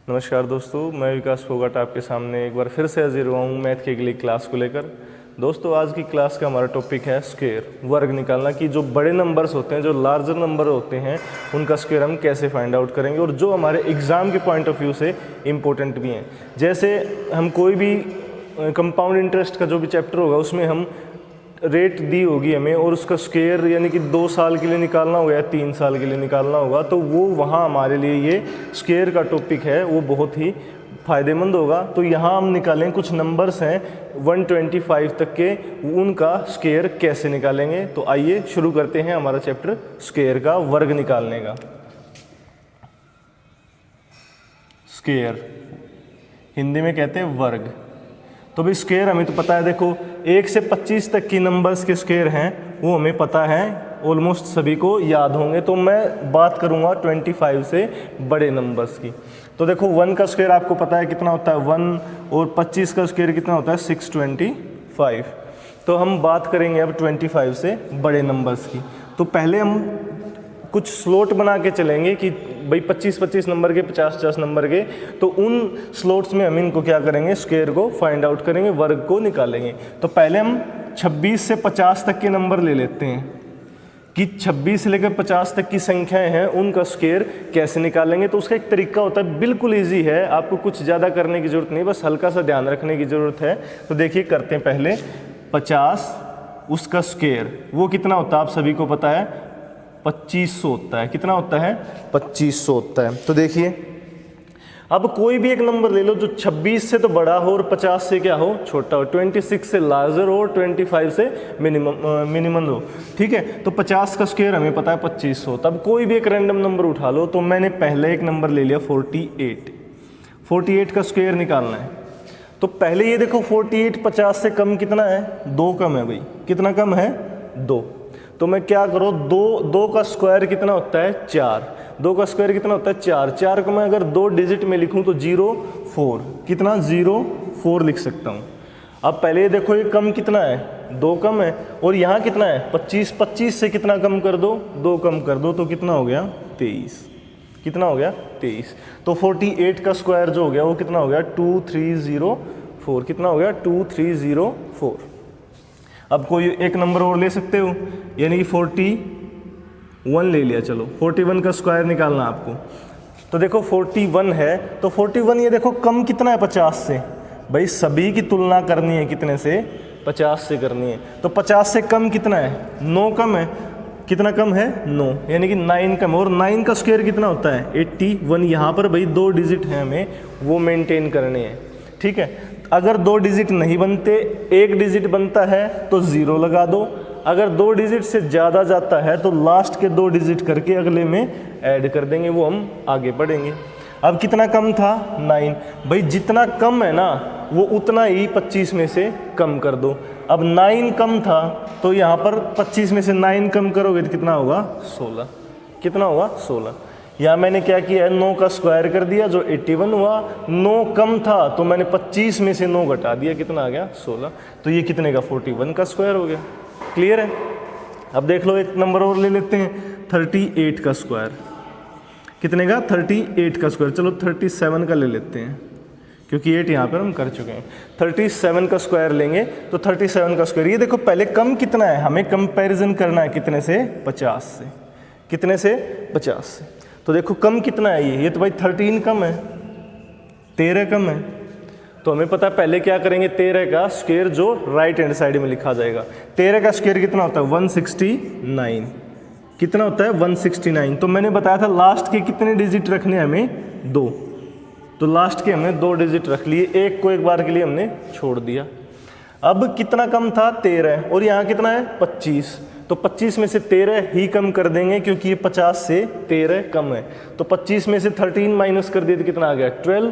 नमस्कार दोस्तों, मैं विकास फोगाट आपके सामने एक बार फिर से हाजिर हुआ हूँ मैथ की अगली क्लास को लेकर। दोस्तों, आज की क्लास का हमारा टॉपिक है स्क्वायर, वर्ग निकालना कि जो बड़े नंबर्स होते हैं, जो लार्जर नंबर होते हैं, उनका स्क्वायर हम कैसे फाइंड आउट करेंगे और जो हमारे एग्ज़ाम के पॉइंट ऑफ व्यू से इम्पोर्टेंट भी हैं। जैसे हम कोई भी कंपाउंड इंटरेस्ट का जो भी चैप्टर होगा उसमें हम रेट दी होगी हमें और उसका स्क्वायर यानी कि 2 साल के लिए निकालना होगा या 3 साल के लिए निकालना होगा, तो वो वहाँ हमारे लिए ये स्क्वायर का टॉपिक है वो बहुत ही फ़ायदेमंद होगा। तो यहाँ हम निकालें कुछ नंबर्स हैं 125 तक के, उनका स्क्वायर कैसे निकालेंगे। तो आइए शुरू करते हैं हमारा चैप्टर स्क्वायर का, वर्ग निकालने का। स्क्वायर हिंदी में कहते हैं वर्ग। तो भाई स्क्वायर हमें तो पता है, देखो 1 से 25 तक की नंबर्स के स्क्वायर हैं वो हमें पता है, ऑलमोस्ट सभी को याद होंगे। तो मैं बात करूंगा 25 से बड़े नंबर्स की। तो देखो 1 का स्क्वायर आपको पता है कितना होता है 1, और 25 का स्क्वायर कितना होता है 625। तो हम बात करेंगे अब 25 से बड़े नंबर्स की। तो पहले हम कुछ स्लॉट बना के चलेंगे कि भाई 25-25 नंबर के, 50-50 नंबर के, तो उन स्लॉट्स में हम इनको क्या करेंगे, स्क्वायर को फाइंड आउट करेंगे, वर्ग को निकालेंगे। तो पहले हम 26 से 50 तक के नंबर ले लेते हैं कि 26 से लेकर 50 तक की संख्याएं हैं, उनका स्क्वायर कैसे निकालेंगे। तो उसका एक तरीका होता है, बिल्कुल ईजी है, आपको कुछ ज़्यादा करने की ज़रूरत नहीं, बस हल्का सा ध्यान रखने की ज़रूरत है। तो देखिए करते हैं पहले 50, उसका स्क्वायर वो कितना होता है आप सभी को पता है 2500 होता है। कितना होता है 2500 होता है। तो देखिए अब कोई भी एक नंबर ले लो जो 26 से तो बड़ा हो और 50 से क्या हो, छोटा हो, 26 से लार्जर हो और 25 से मिनिमम हो। ठीक है, तो 50 का स्क्वायर हमें पता है 2500। तब कोई भी एक रैंडम नंबर उठा लो। तो मैंने पहले एक नंबर ले लिया 48 का स्क्वायर निकालना है। तो पहले ये देखो 48 50 से कम कितना है, 2 कम है भाई। कितना कम है 2। तो मैं क्या करूँ, 2 का स्क्वायर कितना होता है 4। 2 का स्क्वायर कितना होता है 4 को मैं अगर 2 डिजिट में लिखूं तो 0-4, कितना 0-4 लिख सकता हूं। अब पहले ये देखो ये कम कितना है 2 कम है, और यहाँ कितना है 25 से कितना कम कर दो, 2 कम कर दो, तो कितना हो गया 23। कितना हो गया 23। तो 48 का स्क्वायर जो हो गया वो कितना हो गया 2304। कितना हो गया 2304। अब कोई एक नंबर और ले सकते हो, यानी कि 41 ले लिया। चलो 41 का स्क्वायर निकालना आपको। तो देखो 41 है, तो 41 ये देखो कम कितना है 50 से, भाई सभी की तुलना करनी है कितने से, 50 से करनी है। तो 50 से कम कितना है 9 कम है। कितना कम है 9, यानी कि 9 कम। और 9 का स्क्वायर कितना होता है 81। यहाँ पर भाई 2 डिजिट हैं हमें वो मेंटेन करने हैं। ठीक है, अगर 2 डिजिट नहीं बनते, 1 डिजिट बनता है तो 0 लगा दो। अगर 2 डिजिट से ज़्यादा जाता है तो लास्ट के 2 डिजिट करके अगले में ऐड कर देंगे, वो हम आगे पढ़ेंगे। अब कितना कम था 9। भाई जितना कम है ना वो उतना ही 25 में से कम कर दो। अब 9 कम था तो यहाँ पर 25 में से 9 कम करोगे तो कितना होगा 16। कितना होगा 16। या मैंने क्या किया है 9 का स्क्वायर कर दिया जो 81 हुआ। 9 कम था तो मैंने 25 में से 9 घटा दिया, कितना आ गया 16। तो ये कितने का 41 का स्क्वायर हो गया। क्लियर है। अब देख लो एक नंबर और ले लेते हैं 38 का स्क्वायर। कितने का 38 का स्क्वायर। चलो 37 का ले लेते हैं क्योंकि 8 यहाँ पर हम कर चुके हैं। 37 का स्क्वायर लेंगे तो 37 का स्क्वायर, ये देखो पहले कम कितना है, हमें कंपैरिजन करना है कितने से 50 से। कितने से 50 से। तो देखो कम कितना है ये तो भाई 13 कम है, 13 कम है। तो हमें पता है पहले क्या करेंगे, 13 का स्क्वायर जो राइट हैंड साइड में लिखा जाएगा। 13 का स्क्वायर कितना होता है 169। कितना होता है 169। तो मैंने बताया था लास्ट के कितने डिजिट रखने हमें 2। तो लास्ट के हमने 2 डिजिट रख लिए, एक को एक बार के लिए हमने छोड़ दिया। अब कितना कम था 13, और यहाँ कितना है 25। तो 25 में से 13 ही कम कर देंगे क्योंकि ये 50 से 13 कम है। तो 25 में से 13 माइनस कर दिए तो कितना आ गया 12।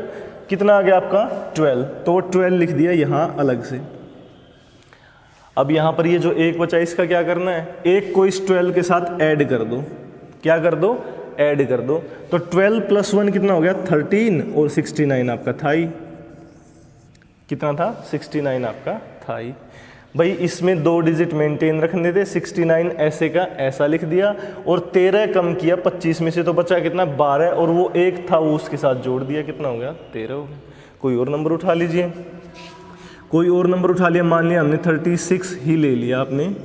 कितना आ गया आपका 12। तो 12 लिख दिया यहाँ अलग से। अब यहाँ पर ये जो 1 बचा इसका क्या करना है, 1 को इस 12 के साथ ऐड कर दो। क्या कर दो, ऐड कर दो। तो 12 + 1 कितना हो गया 13, और 69 आपका था ही। कितना था 69 आपका था ही। भाई इसमें 2 डिजिट मेंटेन रखने थे, 69 ऐसे का ऐसा लिख दिया और 13 कम किया 25 में से, तो बचा कितना 12 और वो एक था वो उसके साथ जोड़ दिया, कितना हो गया 13 हो गया। कोई और नंबर उठा लीजिए, कोई और नंबर उठा लिया। मान लिया हमने 36 ही ले लिया, आपने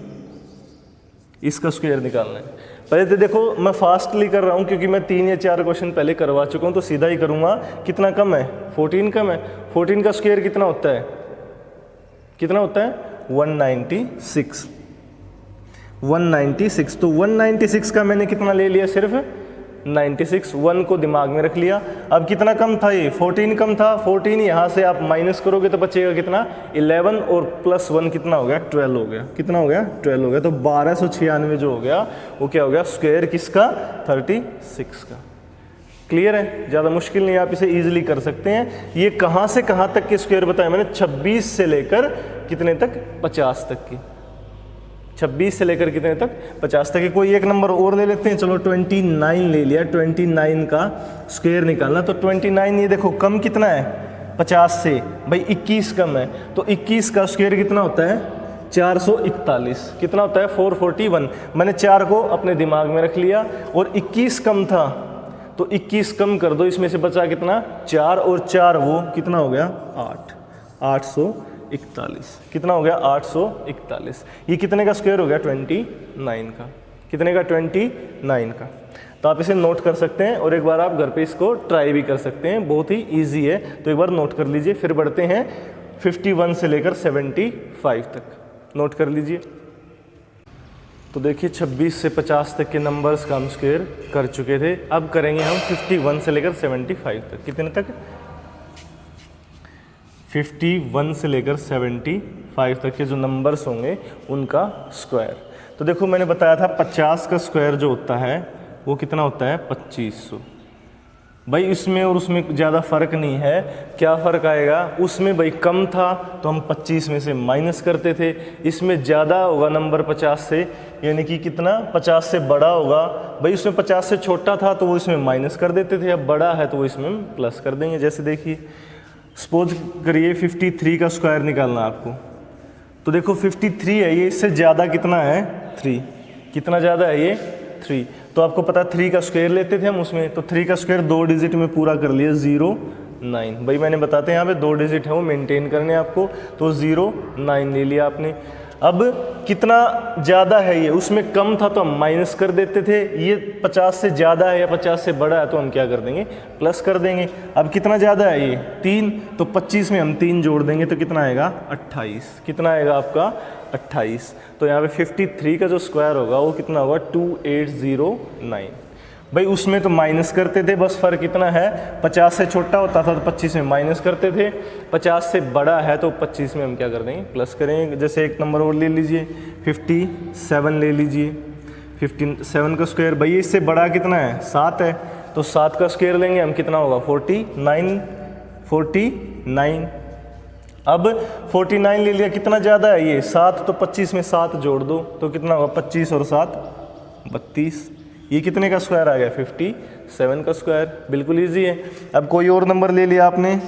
इसका स्क्वायर निकालना है। पहले तो देखो मैं फास्टली कर रहा हूँ क्योंकि मैं 3 या 4 क्वेश्चन पहले करवा चुका हूँ, तो सीधा ही करूँगा। कितना कम है 14 कम है। 14 का स्क्वायर कितना होता है, कितना होता है 196। 196 तो 196 का मैंने कितना ले लिया, सिर्फ 96, 1 को दिमाग में रख लिया। अब कितना कम था ये 14 कम था, 14 यहाँ से आप माइनस करोगे तो बचेगा कितना 11 और प्लस 1 कितना हो गया 12 हो गया, कितना हो गया 12 हो गया। तो 1296 जो हो गया वो क्या हो गया स्क्वायर किसका 36 का। क्लियर है, ज़्यादा मुश्किल नहीं, आप इसे इजीली कर सकते हैं। ये कहाँ से कहाँ तक के स्क्वायर बताया मैंने, 26 से लेकर कितने तक 50 तक की, 26 से लेकर कितने तक 50 तक की। कोई एक नंबर और ले लेते हैं, चलो 29 ले लिया, 29 का स्क्वायर निकालना। तो 29 ये देखो कम कितना है 50 से, भाई 21 कम है, तो 21 का स्क्वायर कितना होता है 441, कितना होता है 441। मैंने 4 को अपने दिमाग में रख लिया और 21 कम था तो 21 कम कर दो, इसमें से बचा कितना 4 और 4 वो कितना हो गया 8, 841, कितना हो गया 841। ये कितने का स्क्वायर हो गया 29 का, कितने का 29 का। तो आप इसे नोट कर सकते हैं और एक बार आप घर पे इसको ट्राई भी कर सकते हैं, बहुत ही इजी है। तो एक बार नोट कर लीजिए, फिर बढ़ते हैं 51 से लेकर 75 तक, नोट कर लीजिए। तो देखिए 26 से 50 तक के नंबर्स का हम स्क्वायर कर चुके थे। अब करेंगे हम 51 से लेकर 75 तक, कितने तक 51 से लेकर 75 तक के जो नंबर्स होंगे उनका स्क्वायर। तो देखो मैंने बताया था 50 का स्क्वायर जो होता है वो कितना होता है 2500। भाई इसमें और उसमें ज़्यादा फ़र्क नहीं है। क्या फ़र्क आएगा, उसमें भाई कम था तो हम 25 में से माइनस करते थे, इसमें ज़्यादा होगा नंबर 50 से, यानी कि कितना 50 से बड़ा होगा। भाई उसमें 50 से छोटा था तो वो इसमें माइनस कर देते थे, अब बड़ा है तो वो इसमें प्लस कर देंगे। जैसे देखिए सपोज करिए 53 का स्क्वायर निकालना आपको, तो देखो 53 है ये, इससे ज़्यादा कितना है 3, कितना ज़्यादा है ये 3, तो आपको पता 3 का स्क्वायर लेते थे हम उसमें, तो 3 का स्क्वायर 2 डिजिट में पूरा कर लिया 09। भाई मैंने बताते हैं यहाँ पे 2 डिजिट है वो मेंटेन करने आपको, तो 09 ले लिया आपने। अब कितना ज़्यादा है ये, उसमें कम था तो हम माइनस कर देते थे, ये 50 से ज़्यादा है या 50 से बड़ा है तो हम क्या कर देंगे प्लस कर देंगे। अब कितना ज़्यादा है ये 3, तो 25 में हम 3 जोड़ देंगे तो कितना आएगा 28, कितना आएगा आपका 28। तो यहाँ पे 53 का जो स्क्वायर होगा वो कितना होगा 2809। भाई उसमें तो माइनस करते थे, बस फ़र्क इतना है 50 से छोटा होता था तो 25 में माइनस करते थे, 50 से बड़ा है तो 25 में हम क्या कर देंगे प्लस करेंगे। जैसे एक नंबर और ले लीजिए 57 ले लीजिए, 57 का स्क्वायर, भाई इससे बड़ा कितना है 7 है, तो 7 का स्क्वायर लेंगे हम, कितना होगा 49। अब 49 ले लिया, कितना ज़्यादा है ये 7, तो 25 में 7 जोड़ दो तो कितना होगा 25 और 7 32। ये कितने का स्क्वायर आ गया 57 का स्क्वायर, बिल्कुल इजी है। अब कोई और नंबर ले लिया आपने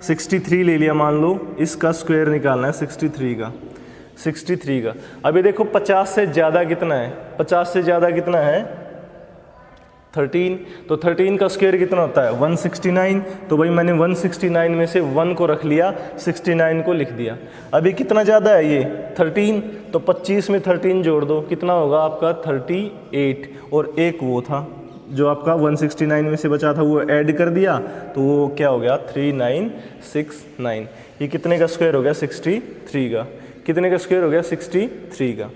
63 ले लिया, मान लो इसका स्क्वायर निकालना है 63 का। अभी देखो 50 से ज़्यादा कितना है, 50 से ज़्यादा कितना है 13, तो 13 का स्क्वायर कितना होता है 169। तो भाई मैंने 169 में से 1 को रख लिया, 69 को लिख दिया। अभी कितना ज़्यादा है ये 13, तो 25 में 13 जोड़ दो, कितना होगा आपका 38, और एक वो था जो आपका 169 में से बचा था वो ऐड कर दिया तो वो क्या हो गया 3969। ये कितने का स्क्वायर हो गया 63 का, कितने का स्क्वायर हो गया 63 का।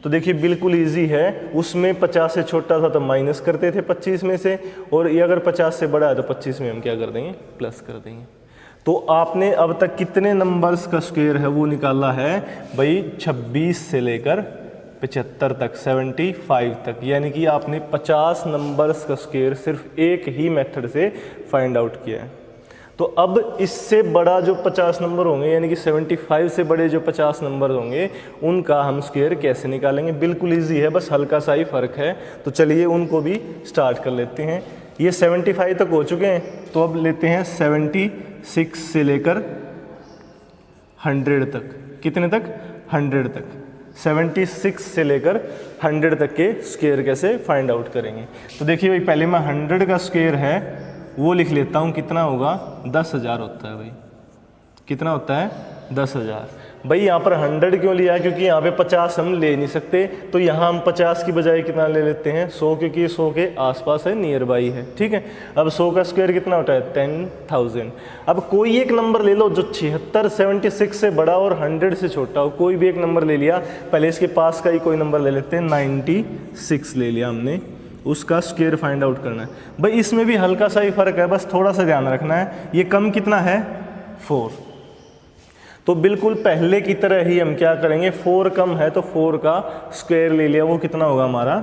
तो देखिए बिल्कुल इजी है, उसमें 50 से छोटा था तो माइनस करते थे 25 में से, और ये अगर 50 से बड़ा है तो 25 में हम क्या कर देंगे प्लस कर देंगे। तो आपने अब तक कितने नंबर्स का स्क्वायर है वो निकाला है भाई 26 से लेकर 75 तक, 75 तक, यानी कि आपने 50 नंबर्स का स्क्वायर सिर्फ एक ही मेथड से फाइंड आउट किया है। तो अब इससे बड़ा जो 50 नंबर होंगे, यानी कि 75 से बड़े जो 50 नंबर होंगे उनका हम स्क्वायर कैसे निकालेंगे, बिल्कुल इजी है, बस हल्का सा ही फ़र्क है। तो चलिए उनको भी स्टार्ट कर लेते हैं। ये 75 तक हो चुके हैं, तो अब लेते हैं 76 से लेकर 100 तक, कितने तक 100 तक, 76 से लेकर 100 तक के स्क्वायर कैसे फाइंड आउट करेंगे। तो देखिए भाई पहले मैं 100 का स्क्वायर है वो लिख लेता हूँ, कितना होगा 10,000 होता है भाई, कितना होता है 10,000। भाई यहाँ पर 100 क्यों लिया है, क्योंकि यहाँ पे 50 हम ले नहीं सकते, तो यहाँ हम 50 की बजाय कितना ले लेते हैं 100, क्योंकि 100 के आसपास है, नियर बाई है, ठीक है। अब 100 का स्क्वायर कितना होता है 10,000। अब कोई एक नंबर ले लो जो 76 76 से बड़ा और 100 से छोटा हो, कोई भी एक नंबर ले लिया। पहले इसके पास का ही कोई नंबर ले लेते हैं, 96 ले लिया हमने, उसका स्क्वायर फाइंड आउट करना है। भाई इसमें भी हल्का सा ही फर्क है, बस थोड़ा सा ध्यान रखना है। ये कम कितना है 4, तो बिल्कुल पहले की तरह ही हम क्या करेंगे, 4 कम है तो 4 का स्क्वायर ले लिया, वो कितना होगा हमारा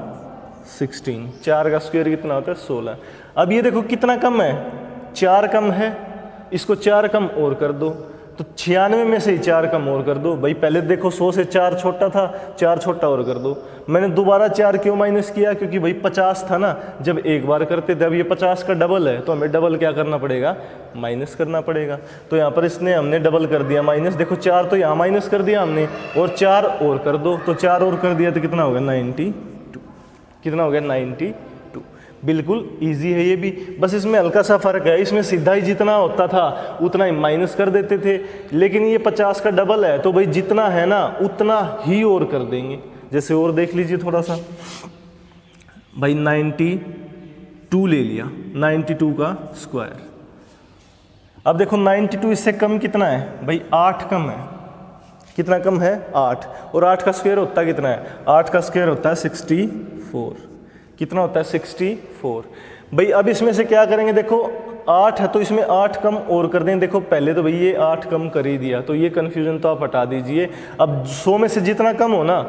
16। 4 का स्क्वायर कितना होता है 16। अब ये देखो कितना कम है, 4 कम है, इसको 4 कम और कर दो, तो 96 में से ही 4 कम और कर दो। भाई पहले देखो 100 से 4 छोटा था, 4 छोटा और कर दो। मैंने दोबारा 4 क्यों माइनस किया, क्योंकि भाई 50 था ना, जब एक बार करते थे, अब ये 50 का डबल है, तो हमें डबल क्या करना पड़ेगा, माइनस करना पड़ेगा। तो यहाँ पर इसने हमने डबल कर दिया माइनस, देखो 4 तो यहाँ माइनस कर दिया हमने, और 4 और कर दो, तो 4 और कर दिया तो कितना होगा 92, कितना हो गया 92। बिल्कुल इजी है ये भी, बस इसमें हल्का सा फ़र्क है, इसमें सीधा ही जितना होता था उतना ही माइनस कर देते थे, लेकिन ये 50 का डबल है, तो भाई जितना है ना उतना ही और कर देंगे। जैसे और देख लीजिए थोड़ा सा, भाई 92 ले लिया, 92 का स्क्वायर। अब देखो 92 इससे कम कितना है, भाई 8 कम है, कितना कम है 8, और 8 का स्क्वायर होता है कितना है, 8 का स्क्वायर होता है 64, कितना होता है 64। भाई अब इसमें से क्या करेंगे, देखो 8 है तो इसमें 8 कम और कर दें। देखो पहले तो भाई ये 8 कम कर ही दिया, तो ये कन्फ्यूजन तो आप हटा दीजिए। अब 100 में से जितना कम हो ना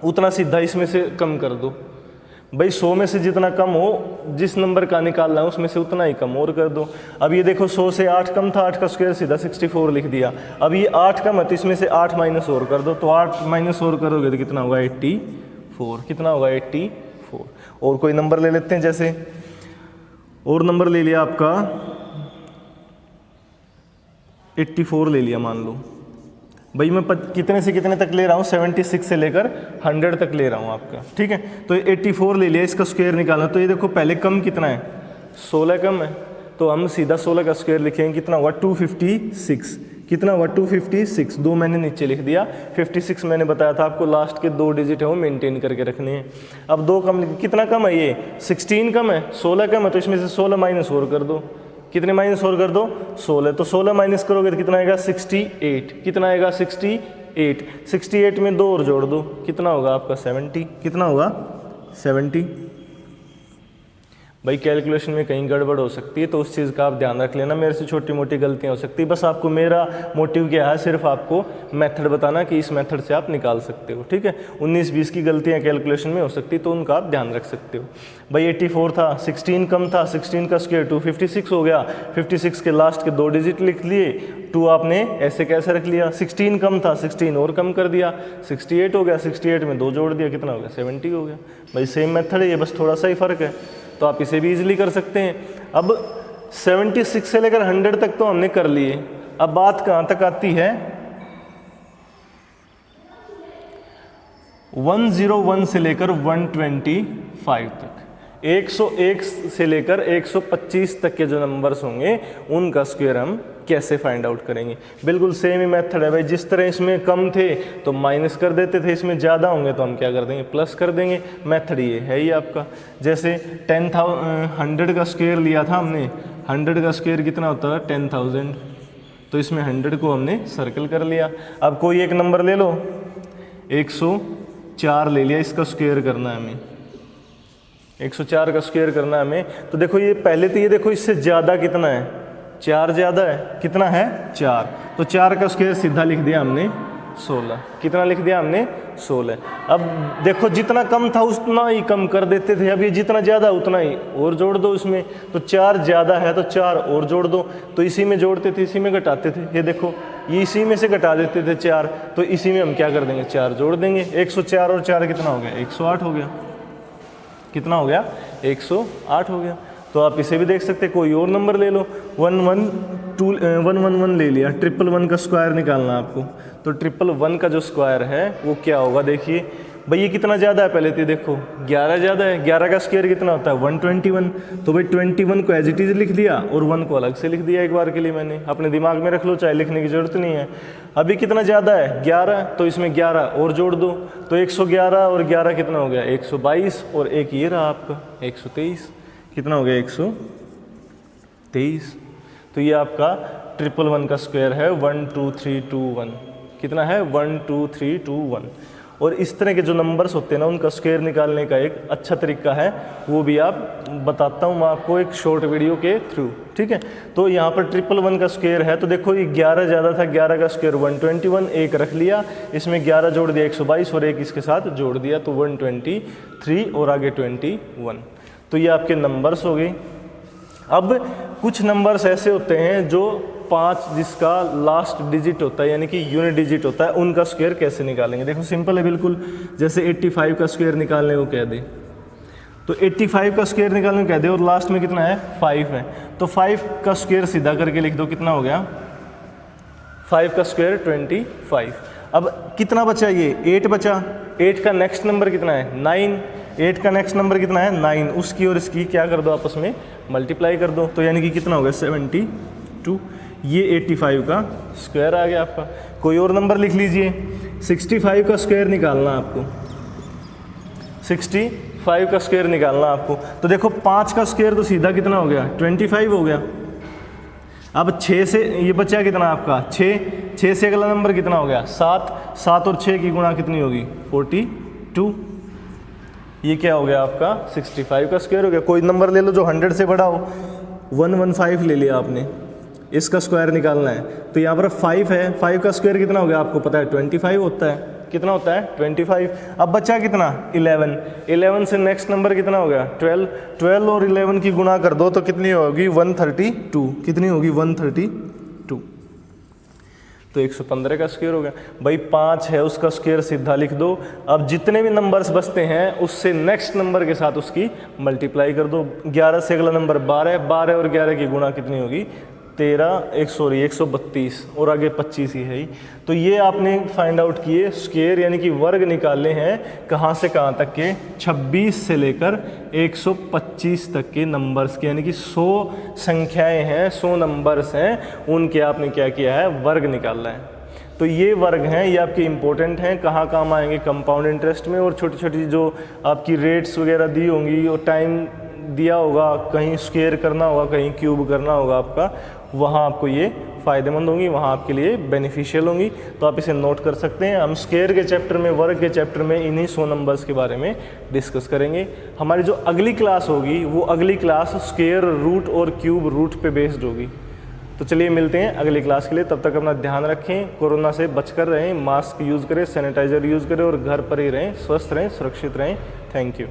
उतना सीधा इसमें से कम कर दो। भाई 100 में से जितना कम हो, जिस नंबर का निकालना है उसमें से उतना ही कम और कर दो। अब ये देखो 100 से 8 कम था, 8 का स्क्वायर सीधा 64 लिख दिया। अब ये 8 कम है तो इसमें से 8 माइनस और कर दो, तो 8 माइनस और करोगे तो कितना होगा 84, कितना होगा 84। और कोई नंबर ले लेते हैं, जैसे और नंबर ले लिया आपका 84 ले लिया मान लो। भाई मैं कितने से कितने तक ले रहा हूँ, 76 से लेकर 100 तक ले रहा हूँ आपका, ठीक है। तो 84 ले लिया, इसका स्क्वायर निकालना। तो ये देखो पहले कम कितना है 16 कम है, तो हम सीधा 16 का स्क्वायर लिखेंगे, कितना हुआ 256, कितना हुआ 256। 2 मैंने नीचे लिख दिया, 56 मैंने बताया था आपको लास्ट के 2 डिजिट है वो मेंटेन करके रखने हैं। अब 2 कम, कितना कम है ये 16 कम है, 16 कम है, तो इसमें से 16 माइनस और कर दो, कितने माइनस और कर दो 16, तो 16 माइनस करोगे तो कितना आएगा 68, कितना आएगा 68, 68 में 2 और जोड़ दो, कितना होगा आपका 70, कितना होगा 70। भाई कैलकुलेशन में कहीं गड़बड़ हो सकती है, तो उस चीज़ का आप ध्यान रख लेना, मेरे से छोटी मोटी गलतियां हो सकती है। बस आपको मेरा मोटिव क्या है, सिर्फ आपको मेथड बताना कि इस मेथड से आप निकाल सकते हो, ठीक है। 19-20 की गलतियां कैलकुलेशन में हो सकती है, तो उनका आप ध्यान रख सकते हो। भाई 84 था, 16 कम था, 16 का स्क्वायर 256 हो गया, 56 के लास्ट के 2 डिजिट लिख लिए, 2 आपने ऐसे कैसे रख लिया। 16 कम था, 16 और कम कर दिया, 68 हो गया, 68 में 2 जोड़ दिया, कितना हो गया 70 हो गया। भाई सेम मेथड है ये, बस थोड़ा सा ही फ़र्क है, तो आप इसे भी इजीली कर सकते हैं। अब 76 से लेकर 100 तक तो हमने कर लिए, अब बात कहाँ तक आती है 101 से लेकर 125 तक। 101 से लेकर 125 तक के जो नंबर्स होंगे उनका स्क्वायर हम कैसे फाइंड आउट करेंगे। बिल्कुल सेम ही मेथड है भाई, जिस तरह इसमें कम थे तो माइनस कर देते थे, इसमें ज़्यादा होंगे तो हम क्या कर देंगे प्लस कर देंगे। मेथड ये है ही आपका। जैसे 100 का स्क्वायर लिया था हमने, 100 का स्क्वायर कितना होता है 10,000, तो इसमें 100 को हमने सर्कल कर लिया। अब कोई एक नंबर ले लो, 104 ले लिया, इसका स्क्वायर करना है हमें, 104 का स्क्वायर करना है हमें। तो देखो ये पहले तो ये देखो इससे ज़्यादा कितना है, 4 ज़्यादा है, कितना है 4, तो 4 का स्क्वायर सीधा लिख दिया हमने 16, कितना लिख दिया हमने 16। अब देखो जितना कम था उतना ही कम कर देते थे, अब ये जितना ज़्यादा उतना ही और जोड़ दो इसमें, तो 4 ज़्यादा है तो 4 और जोड़ दो, तो इसी में जोड़ते थे इसी में घटाते थे। ये देखो ये इसी में से घटा देते थे 4, तो इसी में हम क्या कर देंगे 4 जोड़ देंगे। 104 और 4 कितना हो गया 108 हो गया, कितना हो गया 108 हो गया। तो आप इसे भी देख सकते हैं, कोई और नंबर ले लो, 11 111 ले लिया, 111 का स्क्वायर निकालना आपको। तो 111 का जो स्क्वायर है वो क्या होगा, देखिए भाई ये कितना ज़्यादा है, पहले तो देखो 11 ज़्यादा है, 11 का स्क्वायर कितना होता है 121। तो भाई 21 को एज इट इज़ लिख दिया और 1 को अलग से लिख दिया एक बार के लिए मैंने, अपने दिमाग में रख लो, चाहे लिखने की ज़रूरत नहीं है। अभी कितना ज़्यादा है 11, तो इसमें 11 और जोड़ दो, तो 111 और 11 कितना हो गया 122, और एक ये रहा आपका 123, कितना हो गया 123। तो ये आपका 111 का स्क्वायर है 12321, कितना है 12321। और इस तरह के जो नंबर्स होते हैं ना उनका स्क्वायर निकालने का एक अच्छा तरीका है, वो भी आप बताता हूँ मैं आपको एक शॉर्ट वीडियो के थ्रू, ठीक है। तो यहाँ पर 111 का स्क्वायर है, तो देखो ये 11 ज़्यादा था, 11 का स्क्वायर 121, एक रख लिया, इसमें 11 जोड़ दिया 122 और एक इसके साथ जोड़ दिया तो 123 और आगे 21। तो ये आपके नंबर्स हो गए। अब कुछ नंबर्स ऐसे होते हैं जो 5 जिसका लास्ट डिजिट होता है यानी कि यूनिट डिजिट होता है, उनका स्क्वायर कैसे निकालेंगे। देखो सिंपल है बिल्कुल, जैसे 85 का स्क्वायर निकालने को कह दे, तो 85 का स्क्वायर निकालने को कह दे और लास्ट में कितना है 5 है, तो 5 का स्क्वायर सीधा करके लिख दो, कितना हो गया 5 का स्क्वायर 25। अब कितना बचा, ये 8 बचा, 8 का नेक्स्ट नंबर कितना है 9, 8 का नेक्स्ट नंबर कितना है 9, उसकी और इसकी क्या कर दो आपस में मल्टीप्लाई कर दो, तो यानी कि कितना हो गया 72। ये 85 का स्क्वायर आ गया आपका। कोई और नंबर लिख लीजिए, 65 का स्क्वायर निकालना आपको, 65 का स्क्वायर निकालना आपको। तो देखो 5 का स्क्वायर तो सीधा कितना हो गया 25 हो गया। अब 6 से ये बचा कितना आपका 6 से अगला नंबर कितना हो गया 7 और 6 की गुणा कितनी होगी 42। ये क्या हो गया आपका 65 का स्क्वायर हो गया। कोई नंबर ले लो जो 100 से बड़ा हो, 115 ले लिया आपने, इसका स्क्वायर निकालना है, तो यहाँ पर 5 है, 5 का स्क्वायर कितना हो गया आपको पता है 25 होता है, कितना होता है 25। अब बचा कितना 11 से नेक्स्ट नंबर कितना हो गया 12 और 11 की गुणा कर दो तो कितनी होगी 132, कितनी होगी 132, तो 115 का स्क्वायर हो गया। भाई 5 है उसका स्क्वायर सीधा लिख दो। अब जितने भी नंबर्स बचते हैं उससे नेक्स्ट नंबर के साथ उसकी मल्टीप्लाई कर दो। 11 से अगला नंबर 12 और 11 की गुणा कितनी होगी 132 और आगे 25 ही है ही। तो ये आपने फाइंड आउट किए स्क्वायर यानी कि वर्ग निकाले हैं कहाँ से कहाँ तक के 26 से लेकर 125 तक के नंबर्स के, यानी कि 100 संख्याएं हैं 100 नंबर्स हैं, उनके आपने क्या किया है वर्ग निकालना है। तो ये वर्ग हैं, ये आपके इंपॉर्टेंट हैं, कहाँ काम आएंगे कंपाउंड इंटरेस्ट में, और छोटी छोटी जो आपकी रेट्स वगैरह दी होंगी और टाइम दिया होगा, कहीं स्क्वायर करना होगा कहीं क्यूब करना होगा आपका, वहाँ आपको ये फ़ायदेमंद होंगी, वहाँ आपके लिए बेनिफिशियल होंगी। तो आप इसे नोट कर सकते हैं। हम स्क्वायर के चैप्टर में, वर्ग के चैप्टर में इन्हीं 100 नंबर्स के बारे में डिस्कस करेंगे। हमारी जो अगली क्लास होगी वो अगली क्लास स्क्वायर रूट और क्यूब रूट पे बेस्ड होगी। तो चलिए मिलते हैं अगली क्लास के लिए, तब तक अपना ध्यान रखें, कोरोना से बचकर रहें, मास्क यूज़ करें, सैनिटाइज़र यूज़ करें और घर पर ही रहें, स्वस्थ रहें, सुरक्षित रहें। Thank you.